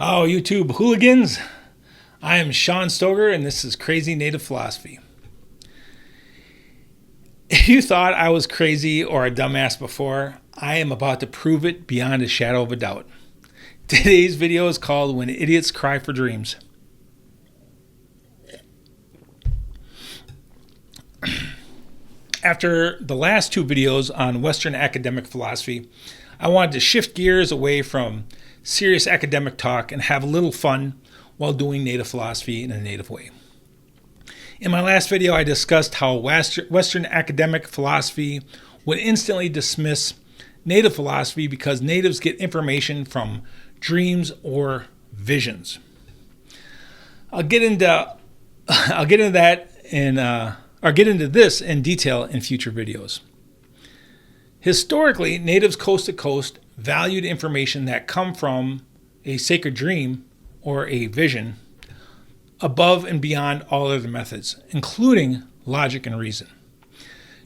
Oh, YouTube hooligans! I am Sean Stoger, and this is Crazy Native Philosophy. If you thought I was crazy or a dumbass before, I am about to prove it beyond a shadow of a doubt. Today's video is called When Idiots Cry for Dreams. After the last two videos on Western academic philosophy, I wanted to shift gears away from serious academic talk and have a little fun while doing native philosophy in a native way. In my last video, I discussed how Western academic philosophy would instantly dismiss native philosophy because natives get information from dreams or visions. I'll get into this in detail in future videos. Historically, natives coast to coast valued information that come from a sacred dream or a vision above and beyond all other methods, including logic and reason.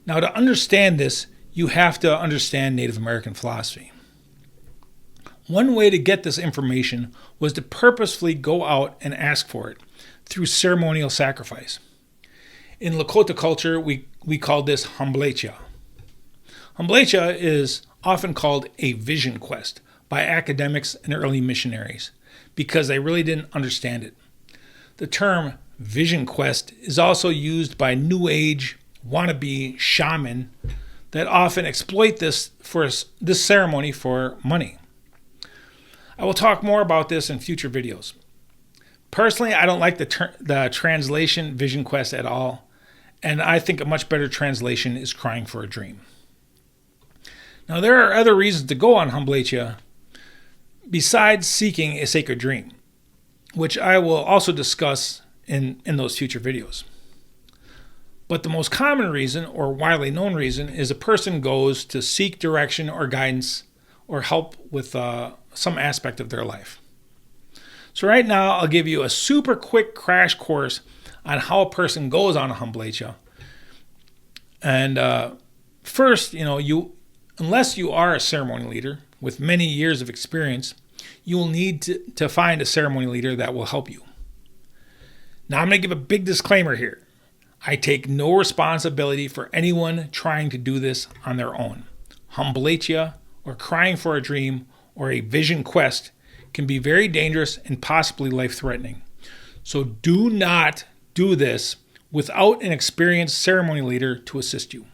Now, to understand this, you have to understand Native American philosophy. One way to get this information was to purposefully go out and ask for it through ceremonial sacrifice. In Lakota culture, we call this Hanblecheya. Hanblecheya is often called a vision quest by academics and early missionaries because they really didn't understand it. The term vision quest is also used by New Age wannabe shaman that often exploit this ceremony for money. I will talk more about this in future videos. Personally, I don't like the translation vision quest at all, and I think a much better translation is crying for a dream. Now, there are other reasons to go on Hanblecheya besides seeking a sacred dream, which I will also discuss in those future videos. But the most common reason, or widely known reason, is a person goes to seek direction or guidance or help with some aspect of their life. So right now, I'll give you a super quick crash course on how a person goes on a Hanblecheya. And first, unless you are a ceremony leader with many years of experience, you will need to find a ceremony leader that will help you. Now, I'm going to give a big disclaimer here. I take no responsibility for anyone trying to do this on their own. Hanblecheya, or crying for a dream, or a vision quest can be very dangerous and possibly life-threatening. So do not do this without an experienced ceremony leader to assist you.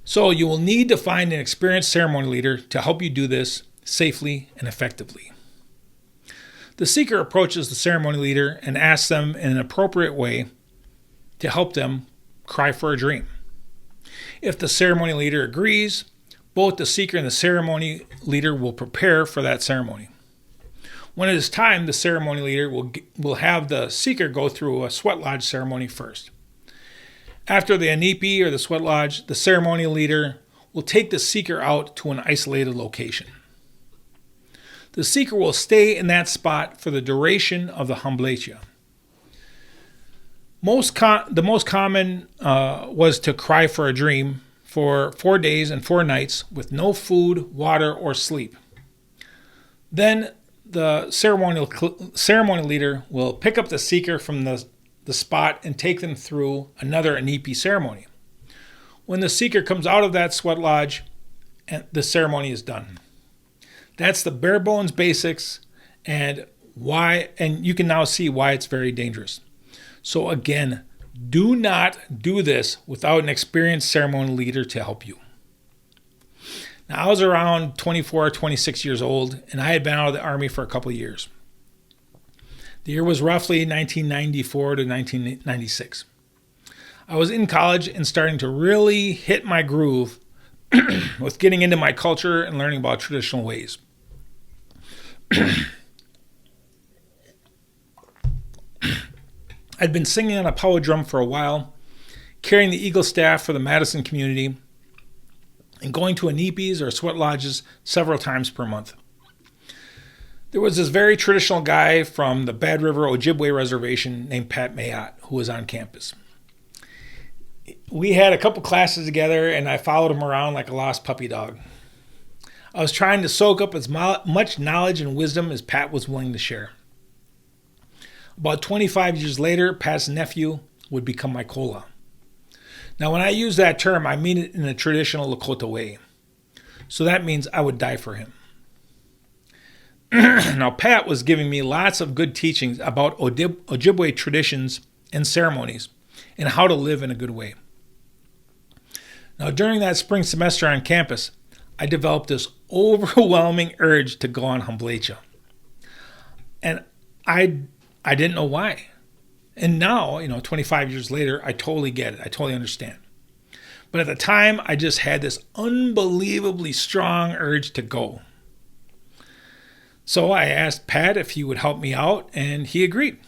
So you will need to find an experienced ceremony leader to help you do this safely and effectively. The seeker approaches the ceremony leader and asks them in an appropriate way to help them cry for a dream. If the ceremony leader agrees, both the seeker and the ceremony leader will prepare for that ceremony. When it is time, the ceremony leader will have the seeker go through a sweat lodge ceremony first. After the anipi or the sweat lodge, the ceremony leader will take the seeker out to an isolated location. The seeker will stay in that spot for the duration of the Hanblecheya. The most common was to cry for a dream for 4 days and 4 nights with no food, water, or sleep. Then the ceremony leader will pick up the seeker from the spot and take them through another anipi ceremony. When the seeker comes out of that sweat lodge, the ceremony is done. That's the bare bones basics and you can now see why it's very dangerous. So again, do not do this without an experienced ceremony leader to help you. Now, I was around 24, 26 years old, and I had been out of the Army for a couple of years. The year was roughly 1994 to 1996. I was in college and starting to really hit my groove with getting into my culture and learning about traditional ways. I'd been singing on a power drum for a while, carrying the Eagle staff for the Madison community, and going to anipis or sweat lodges several times per month. There was this very traditional guy from the Bad River Ojibwe Reservation named Pat Mayotte who was on campus. We had a couple classes together, and I followed him around like a lost puppy dog. I was trying to soak up as much knowledge and wisdom as Pat was willing to share. About 25 years later, Pat's nephew would become my kola. Now, when I use that term, I mean it in a traditional Lakota way. So that means I would die for him. Now, Pat was giving me lots of good teachings about Ojibwe traditions and ceremonies and how to live in a good way. Now, during that spring semester on campus, I developed this overwhelming urge to go on Hanblecheya. And I didn't know why. And now, 25 years later, I totally get it. I totally understand. But at the time, I just had this unbelievably strong urge to go. So I asked Pat if he would help me out, and he agreed.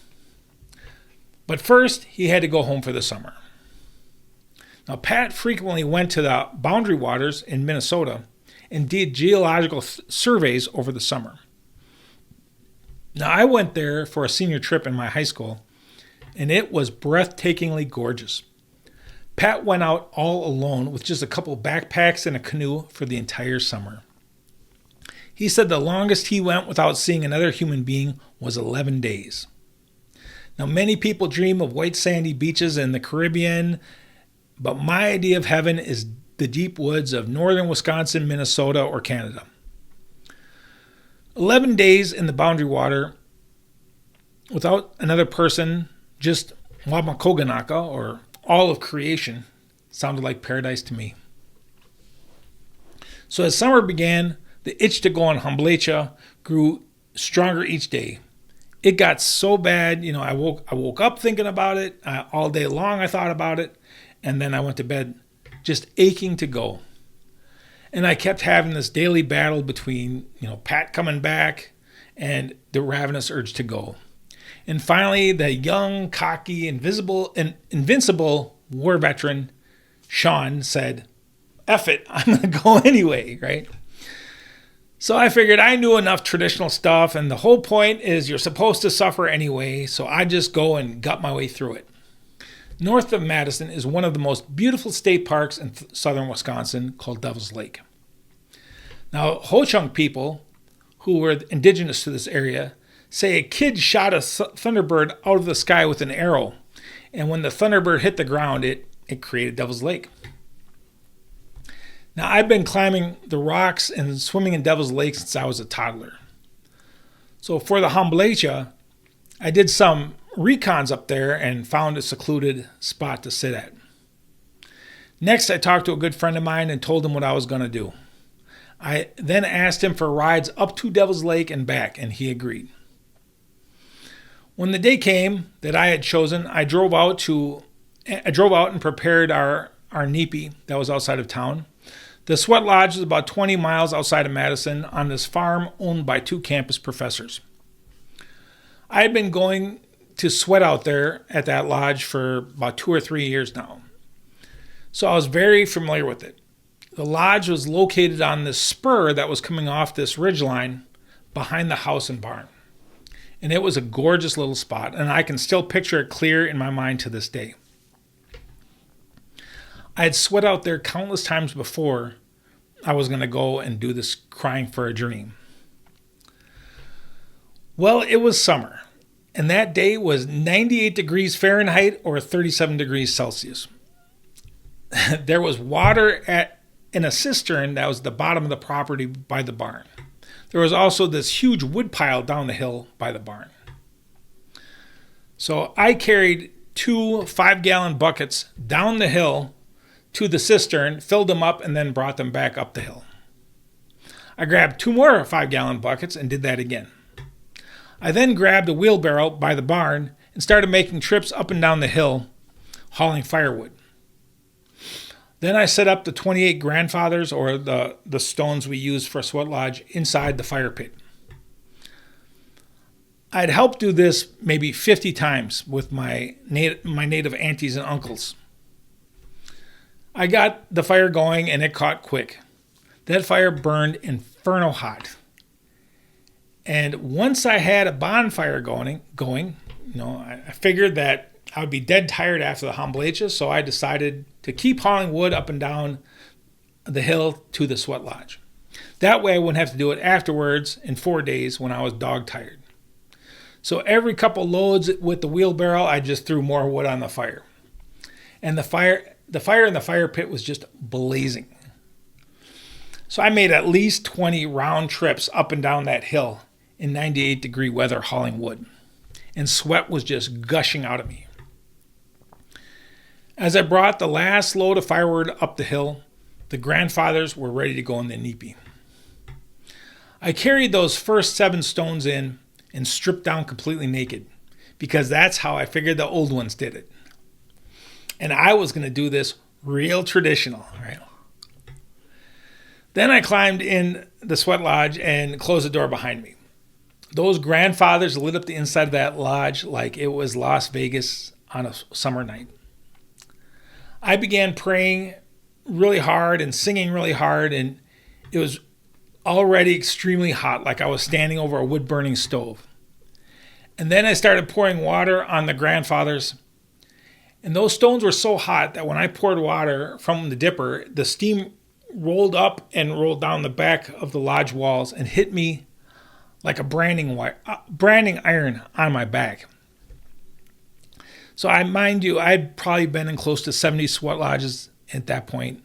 But first, he had to go home for the summer. Now, Pat frequently went to the Boundary Waters in Minnesota and did geological surveys over the summer. Now, I went there for a senior trip in my high school, and it was breathtakingly gorgeous. Pat went out all alone with just a couple backpacks and a canoe for the entire summer. He said the longest he went without seeing another human being was 11 days. Now, many people dream of white sandy beaches in the Caribbean, but my idea of heaven is the deep woods of northern Wisconsin, Minnesota, or Canada. 11 days in the Boundary Water without another person, just Wamakoganaka, or all of creation, sounded like paradise to me. So as summer began, the itch to go on Hanblecheya grew stronger each day. It got so bad, I woke up thinking about it. All day long I thought about it. And then I went to bed just aching to go. And I kept having this daily battle between, Pat coming back and the ravenous urge to go. And finally, the young, cocky, invincible war veteran, Sean, said, F it, I'm going to go anyway, right? So I figured I knew enough traditional stuff, and the whole point is you're supposed to suffer anyway, so I just go and gut my way through it. North of Madison is one of the most beautiful state parks in southern Wisconsin called Devil's Lake. Now, Ho-Chunk people, who were indigenous to this area, say a kid shot a thunderbird out of the sky with an arrow, and when the thunderbird hit the ground, it created Devil's Lake. Now, I've been climbing the rocks and swimming in Devil's Lake since I was a toddler. So for the Hanblecheya, I did some recons up there and found a secluded spot to sit at. Next, I talked to a good friend of mine and told him what I was going to do. I then asked him for rides up to Devil's Lake and back, and he agreed. When the day came that I had chosen, I drove out and prepared our nipi that was outside of town. The sweat lodge is about 20 miles outside of Madison on this farm owned by 2 campus professors. I had been going to sweat out there at that lodge for about 2 or 3 years now. So I was very familiar with it. The lodge was located on this spur that was coming off this ridgeline behind the house and barn. And it was a gorgeous little spot, and I can still picture it clear in my mind to this day. I had sweat out there countless times before I was going to go and do this crying for a dream. Well, it was summer, and that day was 98 degrees Fahrenheit or 37 degrees Celsius. There was water in a cistern that was at the bottom of the property by the barn. There was also this huge wood pile down the hill by the barn. So I carried 2 5-gallon buckets down the hill to the cistern, filled them up, and then brought them back up the hill. I grabbed 2 more 5-gallon buckets and did that again. I then grabbed a wheelbarrow by the barn and started making trips up and down the hill, hauling firewood. Then I set up the 28 grandfathers, or the stones we use for a sweat lodge, inside the fire pit. I'd helped do this maybe 50 times with my native aunties and uncles. I got the fire going and it caught quick. That fire burned inferno hot. And once I had a bonfire going, I figured that I would be dead tired after the Hanblecheya, so I decided to keep hauling wood up and down the hill to the sweat lodge. That way I wouldn't have to do it afterwards in 4 days when I was dog tired. So every couple loads with the wheelbarrow, I just threw more wood on the fire. And the fire in the fire pit was just blazing. So I made at least 20 round trips up and down that hill in 98-degree weather hauling wood. And sweat was just gushing out of me. As I brought the last load of firewood up the hill, the grandfathers were ready to go in the nipi. I carried those first 7 stones in and stripped down completely naked, because that's how I figured the old ones did it. And I was going to do this real traditional, right? Then I climbed in the sweat lodge and closed the door behind me. Those grandfathers lit up the inside of that lodge like it was Las Vegas on a summer night. I began praying really hard and singing really hard, and it was already extremely hot, like I was standing over a wood-burning stove. And then I started pouring water on the grandfathers, and those stones were so hot that when I poured water from the dipper, the steam rolled up and rolled down the back of the lodge walls and hit me like a branding iron on my back. So mind you, I'd probably been in close to 70 sweat lodges at that point,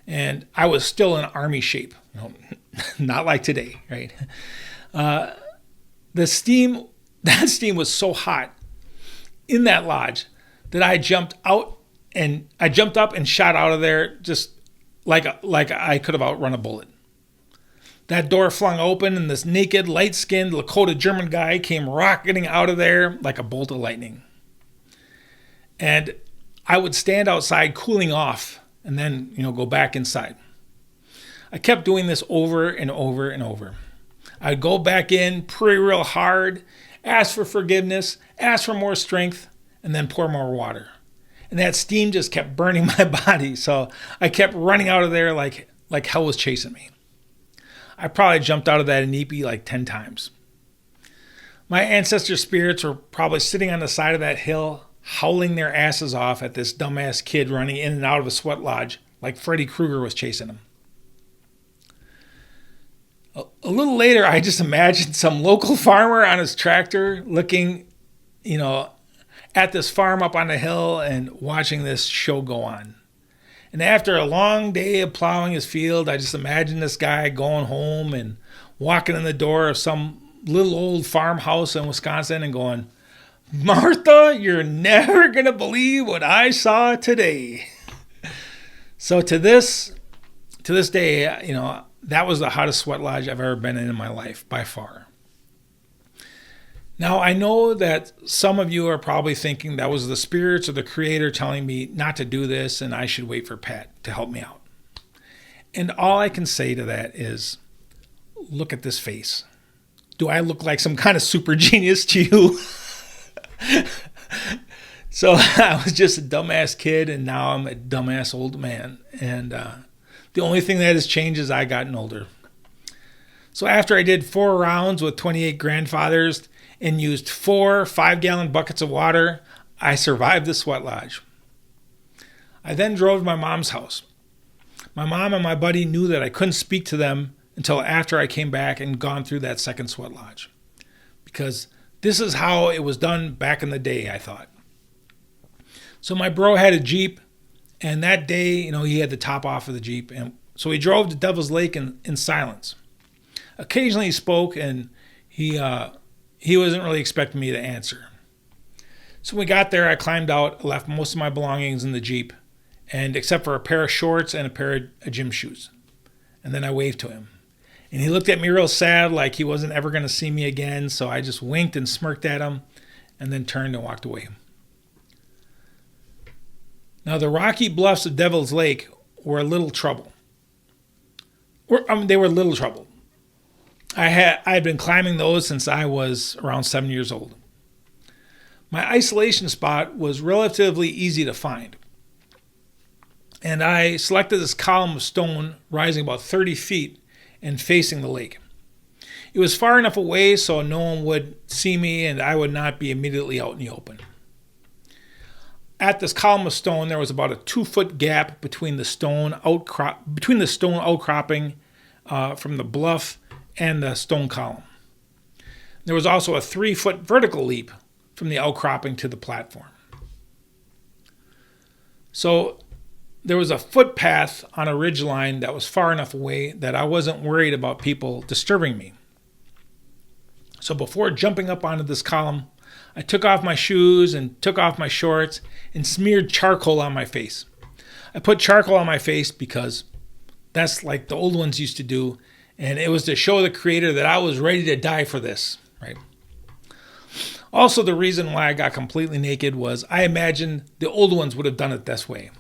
and I was still in army shape, not like today, right? That steam was so hot in that lodge that I jumped up and shot out of there just like I could have outrun a bullet. That door flung open, and this naked, light-skinned Lakota German guy came rocketing out of there like a bolt of lightning. And I would stand outside cooling off and then, go back inside. I kept doing this over and over and over. I'd go back in, pray real hard, ask for forgiveness, ask for more strength, and then pour more water. And that steam just kept burning my body, so I kept running out of there like hell was chasing me. I probably jumped out of that inipi like 10 times. My ancestor spirits were probably sitting on the side of that hill, howling their asses off at this dumbass kid running in and out of a sweat lodge like Freddy Krueger was chasing him. A little later, I just imagined some local farmer on his tractor looking, at this farm up on the hill and watching this show go on. And after a long day of plowing his field, I just imagined this guy going home and walking in the door of some little old farmhouse in Wisconsin and going, "Martha, you're never going to believe what I saw today." So to this day, that was the hottest sweat lodge I've ever been in my life, by far. Now, I know that some of you are probably thinking that was the spirits or the creator telling me not to do this and I should wait for Pat to help me out. And all I can say to that is, look at this face. Do I look like some kind of super genius to you? So I was just a dumbass kid, and now I'm a dumbass old man. And the only thing that has changed is I gotten older. So after I did 4 rounds with 28 grandfathers and used 4 5-gallon buckets of water, I survived the sweat lodge. I then drove to my mom's house. My mom and my buddy knew that I couldn't speak to them until after I came back and gone through that second sweat lodge. Because this is how it was done back in the day, I thought. So my bro had a Jeep, and that day, he had the top off of the Jeep. And so he drove to Devil's Lake in silence. Occasionally he spoke, and he wasn't really expecting me to answer. So when we got there, I climbed out, left most of my belongings in the Jeep, and except for a pair of shorts and a pair of gym shoes. And then I waved to him. And he looked at me real sad, like he wasn't ever going to see me again, so I just winked and smirked at him, and then turned and walked away. Now, the rocky bluffs of Devil's Lake were a little trouble. They were a little trouble. I had been climbing those since I was around 7 years old. My isolation spot was relatively easy to find. And I selected this column of stone rising about 30 feet and facing the lake. It was far enough away so no one would see me and I would not be immediately out in the open. At this column of stone, there was about a 2-foot gap between the stone outcropping from the bluff and the stone column. There was also a 3-foot vertical leap from the outcropping to the platform. So there was a footpath on a ridgeline that was far enough away that I wasn't worried about people disturbing me. So before jumping up onto this column, I took off my shoes and took off my shorts and smeared charcoal on my face. I put charcoal on my face because that's like the old ones used to do, and it was to show the creator that I was ready to die for this, right? Also, the reason why I got completely naked was I imagined the old ones would have done it this way.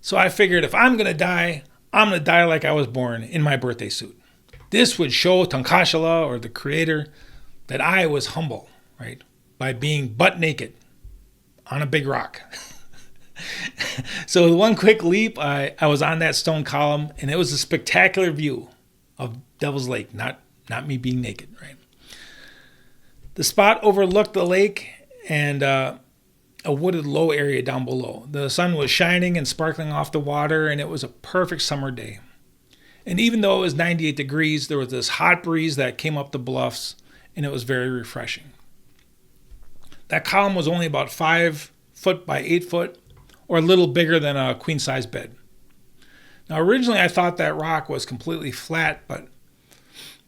So I figured if I'm going to die, I'm going to die like I was born in my birthday suit. This would show Hanblecheya, or the creator, that I was humble, right? By being butt naked on a big rock. So with one quick leap, I was on that stone column, and it was a spectacular view of Devil's Lake, not me being naked, right? The spot overlooked the lake and a wooded low area down below. The sun was shining and sparkling off the water, and it was a perfect summer day. And even though it was 98 degrees, there was this hot breeze that came up the bluffs, and it was very refreshing. That column was only about 5 foot by 8 foot, or a little bigger than a queen-size bed. Now, originally I thought that rock was completely flat, but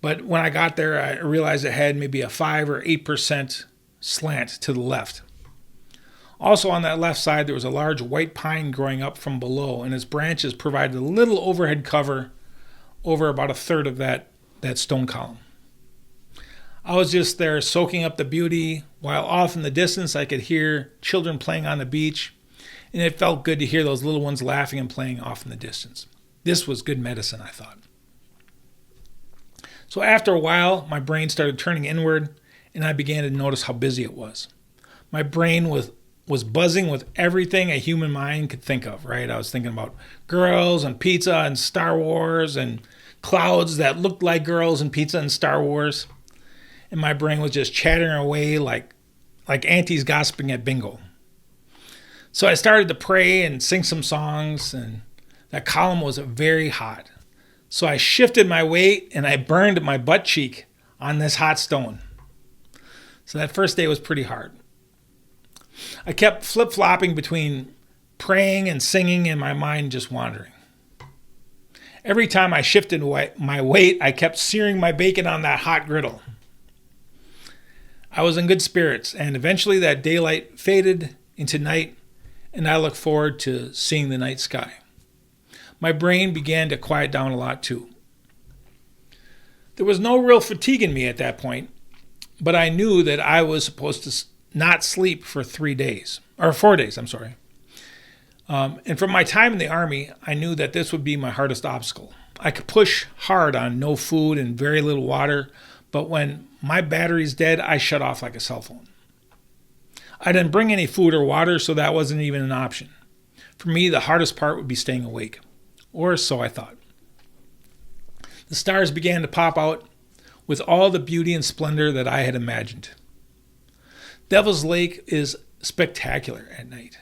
when I got there, I realized it had maybe a 5 or 8% slant to the left. Also on that left side, there was a large white pine growing up from below, and its branches provided a little overhead cover over about a third of that stone column. I was just there soaking up the beauty, while off in the distance I could hear children playing on the beach, and it felt good to hear those little ones laughing and playing off in the distance. This was good medicine, I thought. So after a while, my brain started turning inward, and I began to notice how busy it was. My brain was buzzing with everything a human mind could think of, right? I was thinking about girls and pizza and Star Wars and clouds that looked like girls and pizza and Star Wars. And my brain was just chattering away like aunties gossiping at bingo. So I started to pray and sing some songs, and that column was very hot. So I shifted my weight and I burned my butt cheek on this hot stone. So that first day was pretty hard. I kept flip-flopping between praying and singing and my mind just wandering. Every time I shifted my weight, I kept searing my bacon on that hot griddle. I was in good spirits, and eventually that daylight faded into night, and I looked forward to seeing the night sky. My brain began to quiet down a lot too. There was no real fatigue in me at that point, but I knew that I was supposed to not sleep for 4 days. And from my time in the Army, I knew that this would be my hardest obstacle. I could push hard on no food and very little water, but when my battery's dead, I shut off like a cell phone. I didn't bring any food or water, so that wasn't even an option. For me, the hardest part would be staying awake, or so I thought. The stars began to pop out with all the beauty and splendor that I had imagined. Devil's Lake is spectacular at night.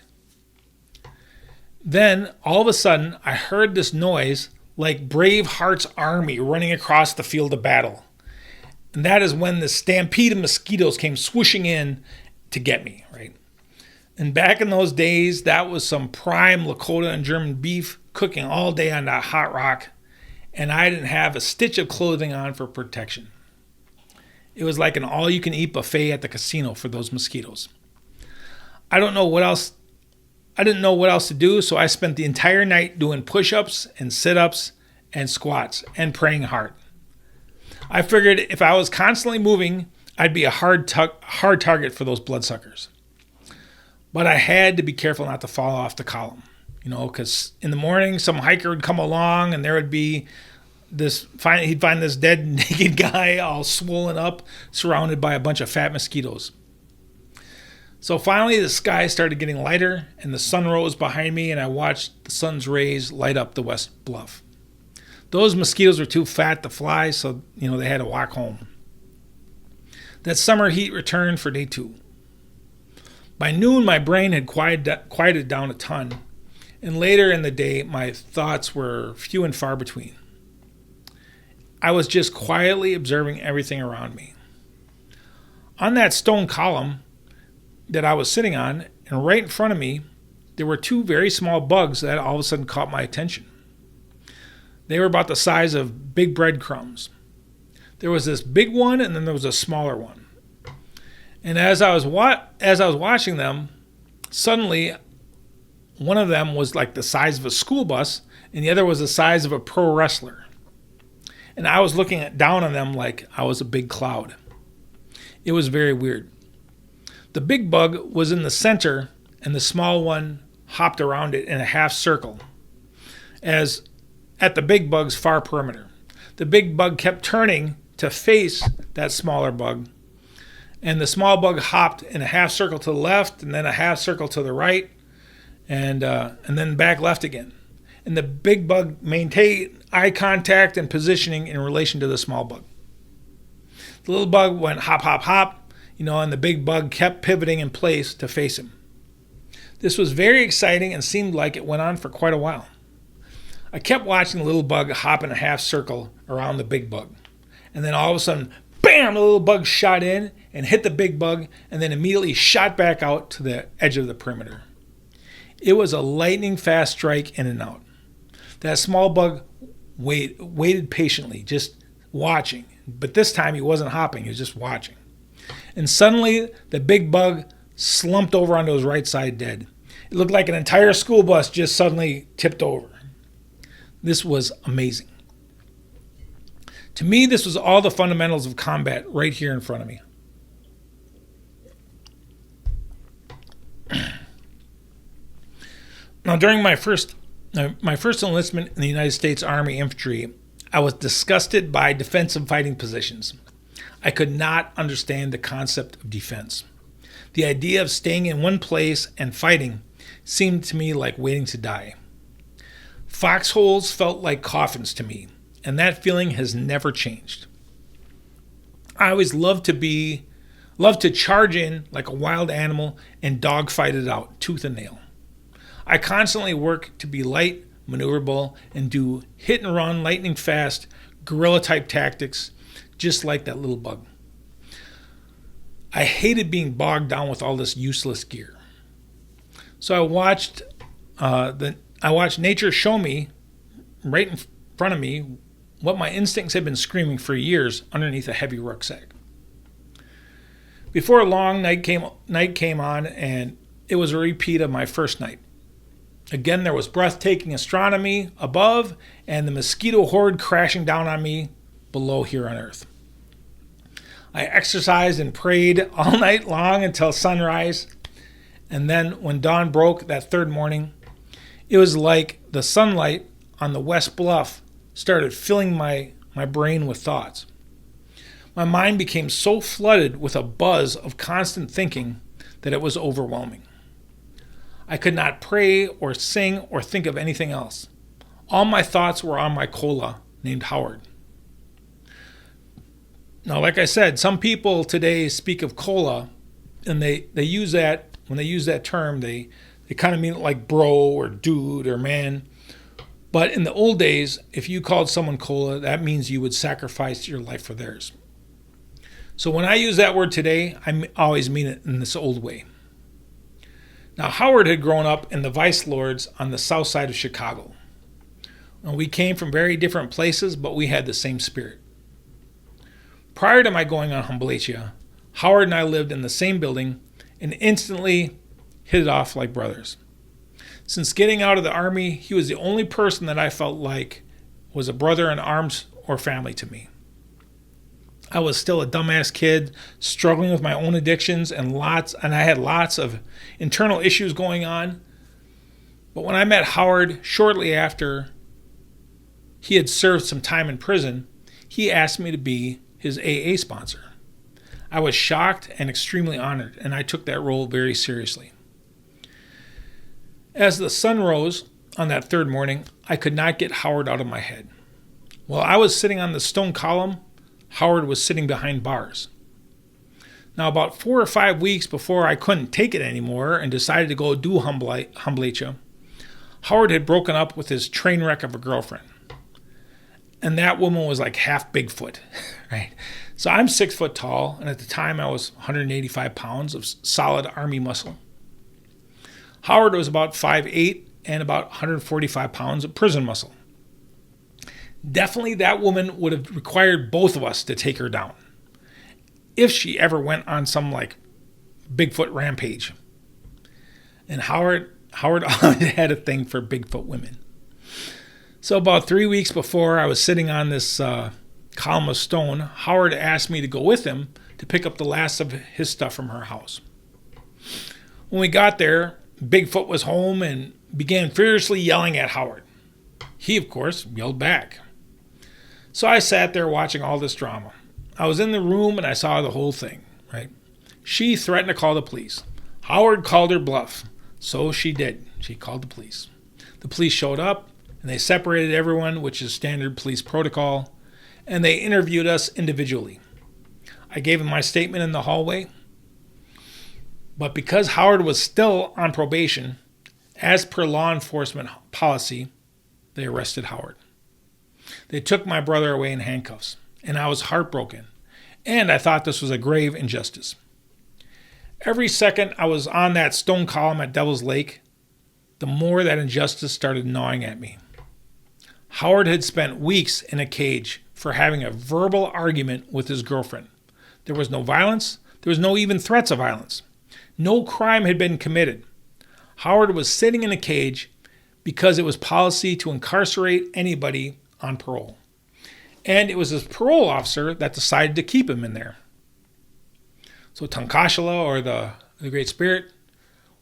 Then, all of a sudden, I heard this noise like Braveheart's army running across the field of battle. And that is when the stampede of mosquitoes came swooshing in to get me, right? And back in those days, that was some prime Lakota and German beef cooking all day on that hot rock, and I didn't have a stitch of clothing on for protection. It was like an all-you-can-eat buffet at the casino for those mosquitoes. I didn't know what else to do, so I spent the entire night doing push-ups and sit-ups and squats and praying hard. I figured if I was constantly moving, I'd be a hard target for those bloodsuckers. But I had to be careful not to fall off the column, because in the morning some hiker would come along and there would be he'd find this dead naked guy all swollen up, surrounded by a bunch of fat mosquitoes. So finally the sky started getting lighter and the sun rose behind me, and I watched the sun's rays light up the west bluff. Those mosquitoes were too fat to fly, so they had to walk home. That summer heat returned for day 2. By noon, my brain had quieted down a ton, and later in the day, my thoughts were few and far between. I was just quietly observing everything around me. On that stone column that I was sitting on, and right in front of me, there were two very small bugs that all of a sudden caught my attention. They were about the size of big breadcrumbs. There was this big one, and then there was a smaller one. And as I was watching them, suddenly one of them was like the size of a school bus, and the other was the size of a pro wrestler. And I was looking down on them like I was a big cloud. It was very weird. The big bug was in the center, and the small one hopped around it in a half circle, as at the big bug's far perimeter. The big bug kept turning to face that smaller bug, and the small bug hopped in a half circle to the left, and then a half circle to the right, and then back left again. And the big bug maintained eye contact and positioning in relation to the small bug. The little bug went hop, hop, hop, and the big bug kept pivoting in place to face him. This was very exciting and seemed like it went on for quite a while. I kept watching the little bug hop in a half circle around the big bug. And then all of a sudden, bam, the little bug shot in and hit the big bug and then immediately shot back out to the edge of the perimeter. It was a lightning fast strike in and out. That small bug waited patiently, just watching. But this time he wasn't hopping, he was just watching. And suddenly the big bug slumped over onto his right side dead. It looked like an entire school bus just suddenly tipped over. This was amazing. To me, this was all the fundamentals of combat right here in front of me. Now, during my first enlistment in the United States Army Infantry, I was disgusted by defensive fighting positions. I could not understand the concept of defense. The idea of staying in one place and fighting seemed to me like waiting to die. Foxholes felt like coffins to me, and that feeling has never changed. I always loved to charge in like a wild animal and dogfight it out, tooth and nail. I constantly worked to be light, maneuverable, and do hit and run, lightning fast, guerrilla type tactics, just like that little bug. I hated being bogged down with all this useless gear. So I watched nature show me right in front of me what my instincts had been screaming for years underneath a heavy rucksack. Before long, night came on, and it was a repeat of my first night. Again, there was breathtaking astronomy above and the mosquito horde crashing down on me below here on Earth. I exercised and prayed all night long until sunrise, and then when dawn broke that third morning, it was like the sunlight on the west bluff started filling my brain with thoughts. My mind became so flooded with a buzz of constant thinking that it was overwhelming. I could not pray or sing or think of anything else. All my thoughts were on my cola named Howard. Now, like I said, some people today speak of cola, and they use that, when they use that term, they kind of mean it like bro or dude or man. But in the old days, if you called someone cola, that means you would sacrifice your life for theirs. So when I use that word today, I always mean it in this old way. Now, Howard had grown up in the Vice Lords on the south side of Chicago. Now, we came from very different places, but we had the same spirit. Prior to my going on Hanblecheya, Howard and I lived in the same building and instantly hit it off like brothers. Since getting out of the Army, he was the only person that I felt like was a brother in arms or family to me. I was still a dumbass kid, struggling with my own addictions and I had lots of internal issues going on. But when I met Howard shortly after he had served some time in prison, he asked me to be his AA sponsor. I was shocked and extremely honored, and I took that role very seriously. As the sun rose on that third morning, I could not get Howard out of my head. While I was sitting on the stone column, Howard was sitting behind bars. Now, about 4 or 5 weeks before I couldn't take it anymore and decided to go do Hanblecheya, Howard had broken up with his train wreck of a girlfriend. and that woman was like half Bigfoot, right? So I'm 6 foot tall, and at the time I was 185 pounds of solid army muscle. Howard was about 5'8" and about 145 pounds of prison muscle. Definitely that woman would have required both of us to take her down if she ever went on some like Bigfoot rampage. And Howard always had a thing for Bigfoot women. So about 3 weeks before I was sitting on this column of stone, Howard asked me to go with him to pick up the last of his stuff from her house. When we got there, Bigfoot was home and began furiously yelling at Howard. He, of course, yelled back. So I sat there watching all this drama. I was in the room and I saw the whole thing, right? She threatened to call the police. Howard called her bluff. So she did. She called the police. The police showed up and they separated everyone, which is standard police protocol, and they interviewed us individually. I gave them my statement in the hallway, but because Howard was still on probation, as per law enforcement policy, they arrested Howard. They took my brother away in handcuffs, and I was heartbroken, and I thought this was a grave injustice. Every second I was on that stone column at Devil's Lake, the more that injustice started gnawing at me. Howard had spent weeks in a cage for having a verbal argument with his girlfriend. There was no violence. There was no even threats of violence. No crime had been committed. Howard was sitting in a cage because it was policy to incarcerate anybody on parole. And it was his parole officer that decided to keep him in there. So Tankashala, or the Great Spirit,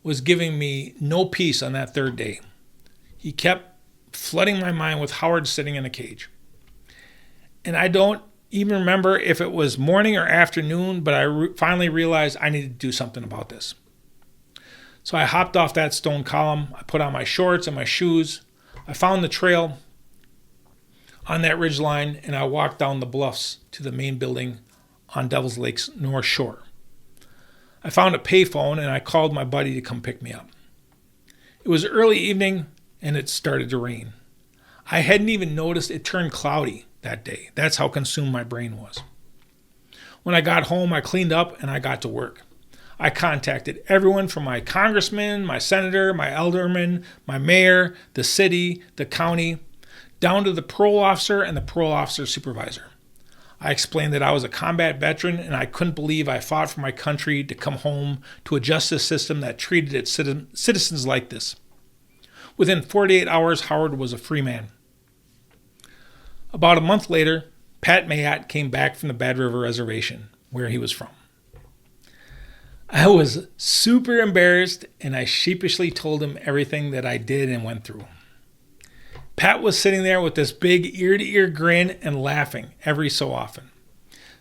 was giving me no peace on that third day. He kept flooding my mind with Howard sitting in a cage. And I don't even remember if it was morning or afternoon, but I finally realized I needed to do something about this. So I hopped off that stone column. I put on my shorts and my shoes. I found the trail on that ridgeline, and I walked down the bluffs to the main building on Devil's Lake's North Shore. I found a payphone, and I called my buddy to come pick me up. It was early evening, and it started to rain. I hadn't even noticed it turned cloudy that day. That's how consumed my brain was. When I got home, I cleaned up, and I got to work. I contacted everyone from my congressman, my senator, my alderman, my mayor, the city, the county, down to the parole officer and the parole officer supervisor. I explained that I was a combat veteran and I couldn't believe I fought for my country to come home to a justice system that treated its citizens like this. Within 48 hours, Howard was a free man. About a month later, Pat Mayat came back from the Bad River Reservation, where he was from. I was super embarrassed, and I sheepishly told him everything that I did and went through. Pat was sitting there with this big ear-to-ear grin and laughing every so often.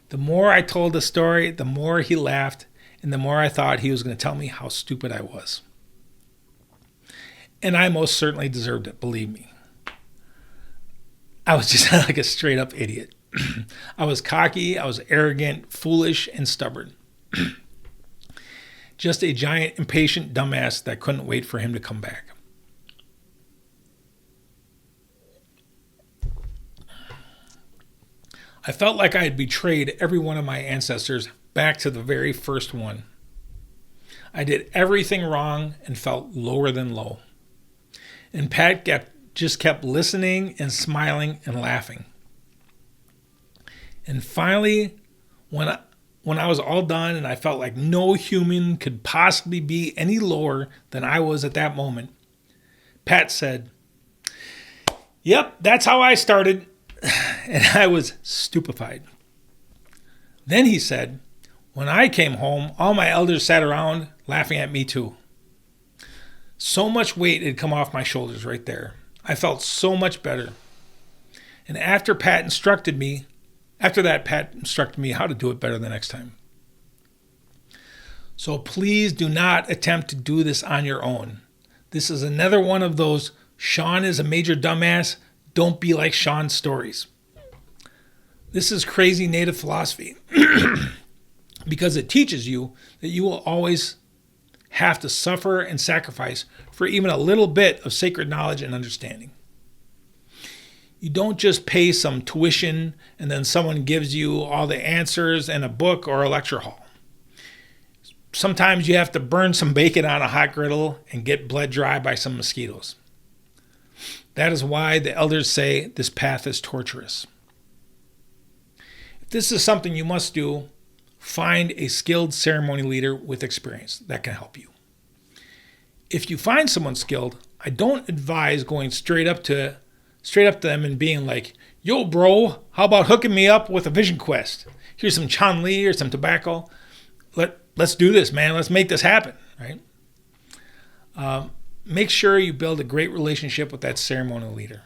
The more I told the story, the more he laughed, and the more I thought he was going to tell me how stupid I was. And I most certainly deserved it, believe me. I was just like a straight-up idiot. I was cocky, I was arrogant, foolish, and stubborn. Just a giant, impatient dumbass that couldn't wait for him to come back. I felt like I had betrayed every one of my ancestors back to the very first one. I did everything wrong and felt lower than low. And Pat just kept listening and smiling and laughing. And finally, when I was all done and I felt like no human could possibly be any lower than I was at that moment, Pat said, "Yep, that's how I started." And I was stupefied. Then he said, "When I came home, all my elders sat around laughing at me too." So much weight had come off my shoulders right there. I felt so much better. And after that, Pat instructed me how to do it better the next time. So please do not attempt to do this on your own. This is another one of those Sean is a major dumbass, don't be like Sean stories. This is crazy native philosophy because it teaches you that you will always have to suffer and sacrifice for even a little bit of sacred knowledge and understanding. You don't just pay some tuition and then someone gives you all the answers in a book or a lecture hall. Sometimes you have to burn some bacon on a hot griddle and get bled dry by some mosquitoes. That is why the elders say this path is torturous. If this is something you must do, find a skilled ceremony leader with experience that can help you. If you find someone skilled, I don't advise going straight up to them and being like, "Yo, bro, how about hooking me up with a vision quest? Here's some Chan Li or some tobacco. Let's do this, man. Let's make this happen," right? Make sure you build a great relationship with that ceremonial leader.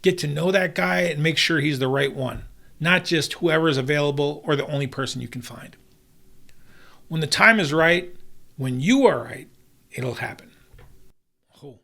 Get to know that guy and make sure he's the right one, not just whoever is available or the only person you can find. When the time is right, when you are right, it'll happen. Oh.